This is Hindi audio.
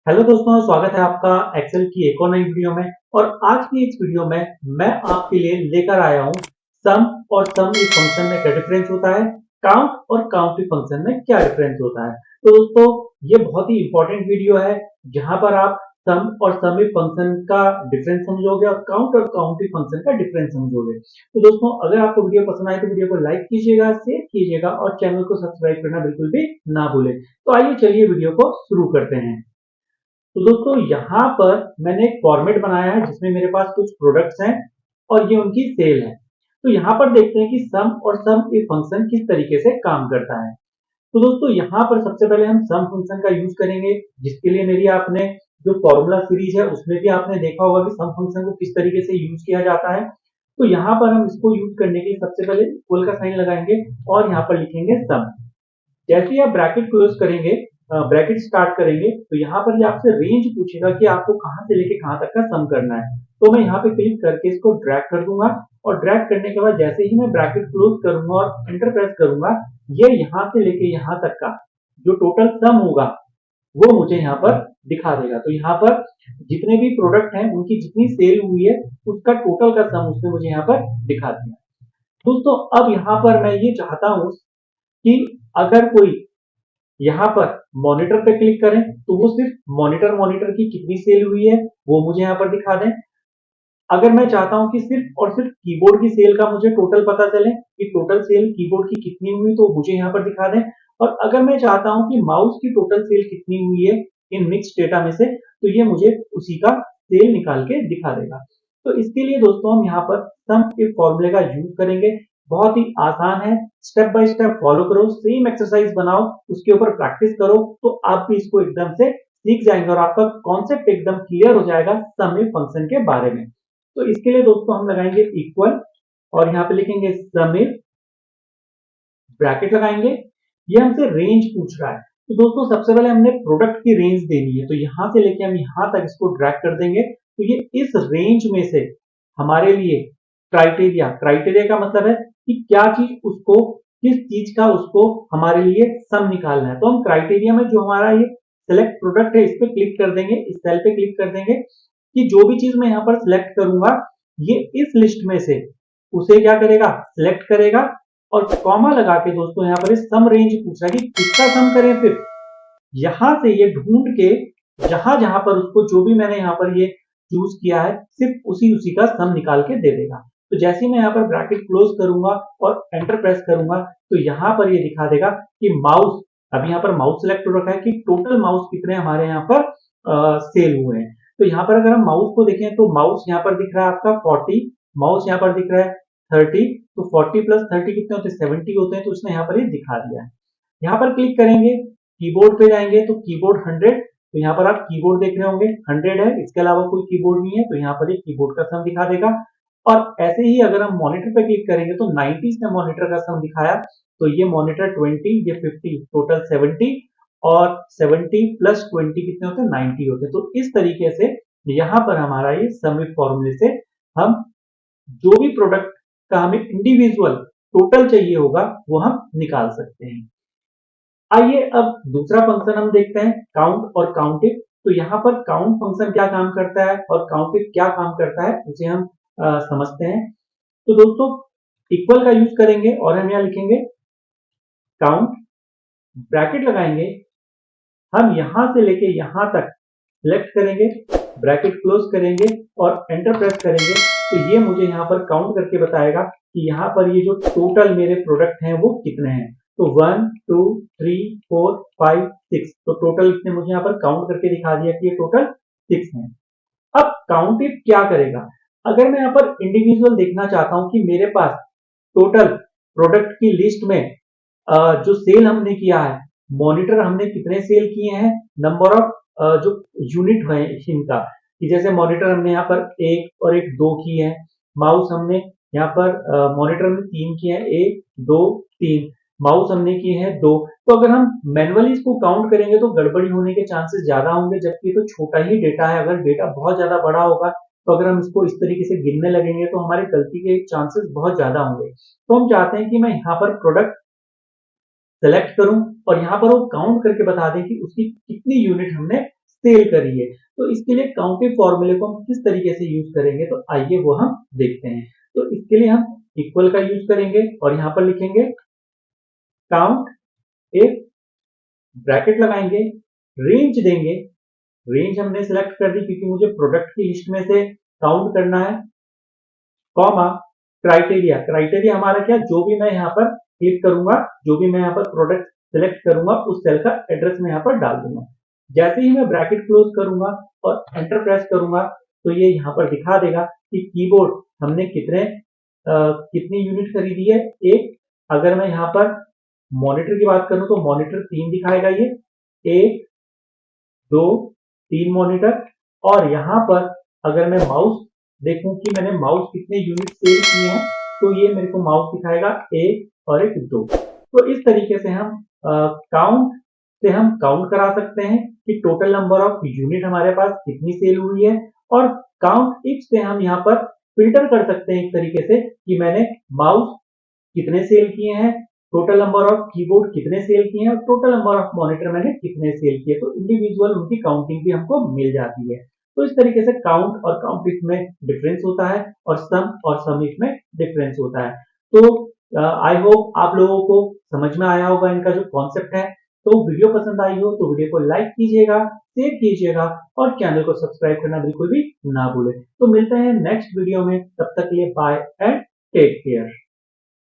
हेलो दोस्तों, स्वागत है आपका एक्सेल की एक और नई वीडियो में। और आज की इस वीडियो में मैं आपके लिए लेकर आया हूं सम और सम इफ फंक्शन में क्या डिफरेंस होता है, काउंट और काउंट इफ फंक्शन में क्या डिफरेंस होता है। तो दोस्तों, ये बहुत ही इंपॉर्टेंट वीडियो है जहां पर आप सम और सम इफ फंक्शन का डिफरेंस समझोगे और काउंट इफ फंक्शन का डिफरेंस समझोगे। तो दोस्तों, अगर आपको वीडियो पसंद आए तो वीडियो को लाइक कीजिएगा, शेयर कीजिएगा और चैनल को सब्सक्राइब करना बिल्कुल भी ना भूलें। तो आइए चलिए वीडियो को शुरू करते हैं। तो दोस्तों, यहाँ पर मैंने एक फॉर्मेट बनाया है जिसमें मेरे पास कुछ प्रोडक्ट्स हैं और ये उनकी सेल है। तो यहाँ पर देखते हैं कि सम और सम इफ फंक्शन किस तरीके से काम करता है। तो दोस्तों, यहाँ पर सबसे पहले हम सम फंक्शन का यूज करेंगे, जिसके लिए मेरी आपने जो फॉर्मूला सीरीज है उसमें भी आपने देखा होगा कि सम फंक्शन को किस तरीके से यूज किया जाता है। तो यहाँ पर हम इसको यूज करने के लिए सबसे पहले इक्वल का साइन लगाएंगे और यहाँ पर लिखेंगे सम। जैसे ही आप ब्रैकेट क्लोज करेंगे, ब्रैकेट स्टार्ट करेंगे, तो यहाँ पर ये आपसे रेंज पूछेगा कि आपको कहां से लेके कहां तक का सम करना है। तो मैं यहाँ पे क्लिक करके इसको ड्रैग कर दूंगा और ड्रैग करने के बाद जैसे ही मैं ब्रैकेट क्लोज करूंगा और एंटर प्रेस करूंगा, ये यहाँ से लेके यहाँ तक का जो टोटल सम होगा वो मुझे यहाँ पर दिखा देगा। तो यहाँ पर जितने भी प्रोडक्ट हैं उनकी जितनी सेल हुई है उसका टोटल का सम उसने मुझे यहाँ पर दिखा दिया। दोस्तों, अब यहाँ पर मैं ये चाहता हूं कि अगर कोई यहाँ पर मॉनिटर पे क्लिक करें तो वो सिर्फ मॉनिटर की कितनी सेल हुई है वो मुझे यहाँ पर दिखा दें। अगर मैं चाहता हूं कि सिर्फ और सिर्फ कीबोर्ड की सेल का मुझे टोटल पता चले कि टोटल सेल कीबोर्ड की कितनी हुई, तो मुझे यहाँ पर दिखा दें। और अगर मैं चाहता हूं कि माउस की टोटल सेल कितनी हुई है इन मिक्स डेटा में से, तो ये मुझे उसी का सेल निकाल के दिखा देगा। तो इसके लिए दोस्तों हम यहाँ पर सम इफ फॉर्मूले का यूज करेंगे। बहुत ही आसान है, स्टेप बाय स्टेप फॉलो करो, सेम एक्सरसाइज बनाओ, उसके ऊपर प्रैक्टिस करो, तो आप भी इसको एकदम से सीख जाएंगे और आपका कॉन्सेप्ट एकदम क्लियर हो जाएगा सम इफ फंक्शन के बारे में। तो इसके लिए दोस्तों हम लगाएंगे इक्वल और यहाँ पे लिखेंगे सम इफ, ब्रैकेट लगाएंगे। ये हमसे रेंज पूछ रहा है, तो दोस्तों सबसे पहले हमने प्रोडक्ट की रेंज देनी है, तो यहां से लेके हम यहां तक इसको ड्रैग कर देंगे। तो ये इस रेंज में से हमारे लिए क्राइटेरिया, क्राइटेरिया का मतलब है कि क्या चीज उसको, किस चीज का उसको हमारे लिए सम निकालना है। तो हम क्राइटेरिया में जो हमारा ये सिलेक्ट प्रोडक्ट है इस पे क्लिक कर देंगे, इस सेल पे क्लिक कर देंगे कि जो भी चीज मैं यहाँ पर सिलेक्ट करूंगा ये इस लिस्ट में से उसे क्या करेगा, सिलेक्ट करेगा। और कॉमा लगा के दोस्तों यहाँ पर सम रेंज पूछ रहा है कि किसका सम करें। फिर यहां से ये ढूंढ के जहां जहां पर उसको जो भी मैंने यहाँ पर ये चूज किया है सिर्फ उसी उसी का सम निकाल के दे देगा। तो जैसे ही मैं यहाँ पर ब्रैकेट क्लोज करूंगा और एंटर प्रेस करूंगा, तो यहाँ पर ये दिखा देगा कि माउस, अभी यहाँ पर माउस सिलेक्ट हो रखा है कि टोटल माउस कितने हमारे यहाँ पर सेल हुए हैं। तो यहाँ पर अगर हम माउस को देखें तो माउस यहाँ पर दिख रहा है आपका 40, माउस यहाँ पर दिख रहा है 30। तो 40 प्लस 30 कितने होते हैं, 70 होते हैं। तो उसने यहाँ पर ये दिखा दिया है। यहाँ पर क्लिक करेंगे, कीबोर्ड पे जाएंगे तो कीबोर्ड 100, तो यहाँ पर आप कीबोर्ड देख रहे होंगे 100 है, इसके अलावा कोई कीबोर्ड नहीं है, तो यहाँ पर ये कीबोर्ड का सम दिखा देगा। और ऐसे ही अगर हम मॉनिटर पे क्लिक करेंगे तो 90 ने मॉनिटर का सम दिखाया, तो ये मॉनिटर 20, ये 50, टोटल 70। और 70 प्लस 20 कितने होते हैं, 90 होते हैं। तो इस तरीके से यहाँ पर हमारा ये सम इफ फॉर्मूले से हम जो भी प्रोडक्ट का हमें इंडिविजुअल टोटल चाहिए होगा वो हम निकाल सकते हैं। आइए अब दूसरा फंक्शन हम देखते हैं, काउंट और काउंटिव। तो यहाँ पर काउंट फंक्शन क्या काम करता है और काउंटिव क्या काम करता है उसे हम समझते हैं। तो दोस्तों, इक्वल का यूज करेंगे और हम यहाँ लिखेंगे काउंट, ब्रैकेट लगाएंगे, हम यहां से लेके यहां तक सिलेक्ट करेंगे, ब्रैकेट क्लोज करेंगे और एंटर प्रेस करेंगे। तो ये मुझे यहाँ पर काउंट करके बताएगा कि यहाँ पर ये जो टोटल मेरे प्रोडक्ट हैं वो कितने हैं। तो 1 2 3 4 5 6, तो टोटल इसने मुझे यहाँ पर काउंट करके दिखा दिया कि ये टोटल 6 हैं। अब काउंटिव क्या करेगा, अगर मैं यहाँ पर इंडिविजुअल देखना चाहता हूं कि मेरे पास टोटल प्रोडक्ट की लिस्ट में जो सेल हमने किया है, मॉनिटर हमने कितने सेल किए हैं, नंबर ऑफ जो यूनिट है इनका, कि जैसे मॉनिटर हमने यहाँ पर एक और एक दो किए हैं, माउस हमने यहाँ पर मॉनिटर में 3 किए हैं, 1 2 3, माउस हमने किए हैं 2। तो अगर हम मैनुअली इसको काउंट करेंगे तो गड़बड़ी होने के चांसेस ज्यादा होंगे, जबकि तो छोटा ही डेटा है। अगर डेटा बहुत ज्यादा बड़ा होगा तो अगर हम इसको इस तरीके से गिनने लगेंगे तो हमारी गलती के चांसेस बहुत ज्यादा होंगे। तो हम चाहते हैं कि मैं यहाँ पर प्रोडक्ट सेलेक्ट करूं और यहाँ पर वो काउंट करके बता दें कि उसकी कितनी यूनिट हमने सेल करी है। तो इसके लिए काउंटिंग फॉर्मूले को हम किस तरीके से यूज करेंगे, तो आइए वो हम देखते हैं। तो इसके लिए हम इक्वल का यूज करेंगे और यहाँ पर लिखेंगे काउंट, एक ब्रैकेट लगाएंगे, रेंज देंगे, रेंज हमने सिलेक्ट कर दी क्योंकि मुझे प्रोडक्ट की लिस्ट में से काउंट करना है, कॉमा क्राइटेरिया, क्राइटेरिया हमारा क्या, जो भी मैं यहाँ पर क्लिक करूंगा, जो भी मैं यहाँ पर प्रोडक्ट सिलेक्ट करूंगा उस सेल का एड्रेस मैं यहाँ पर डाल दूंगा। जैसे ही मैं ब्रैकेट क्लोज करूंगा और एंटर प्रेस करूंगा तो ये यहाँ पर दिखा देगा कि कीबोर्ड हमने कितनी यूनिट खरीदी है, एक। अगर मैं यहाँ पर मॉनिटर की बात करूं तो मॉनिटर 3 दिखाएगा, ये 1 2 3 मॉनिटर। और यहाँ पर अगर मैं माउस देखूं कि मैंने माउस कितने यूनिट सेल किए हैं, तो ये मेरे को माउस दिखाएगा 1 और एक 2। तो इस तरीके से हम काउंट से हम काउंट करा सकते हैं कि टोटल नंबर ऑफ यूनिट हमारे पास कितनी सेल हुई है। और काउंट इफ से हम यहाँ पर फिल्टर कर सकते हैं एक तरीके से कि मैंने माउस कितने सेल किए हैं, टोटल नंबर ऑफ कीबोर्ड कितने सेल किए हैं और टोटल नंबर ऑफ मॉनिटर मैंने कितने सेल किए, तो इंडिविजुअल उनकी काउंटिंग भी हमको मिल जाती है। तो इस तरीके से काउंट और काउंट इफ में डिफरेंस होता है और सम इफ में डिफरेंस होता है। तो आई होप आप लोगों को समझ में आया होगा इनका जो कॉन्सेप्ट है। तो वीडियो पसंद आई हो तो वीडियो को लाइक कीजिएगा, शेयर कीजिएगा और चैनल को सब्सक्राइब करना बिल्कुल भी ना भूलें। तो मिलते हैं नेक्स्ट वीडियो में, तब तक के लिए बाय एंड टेक केयर।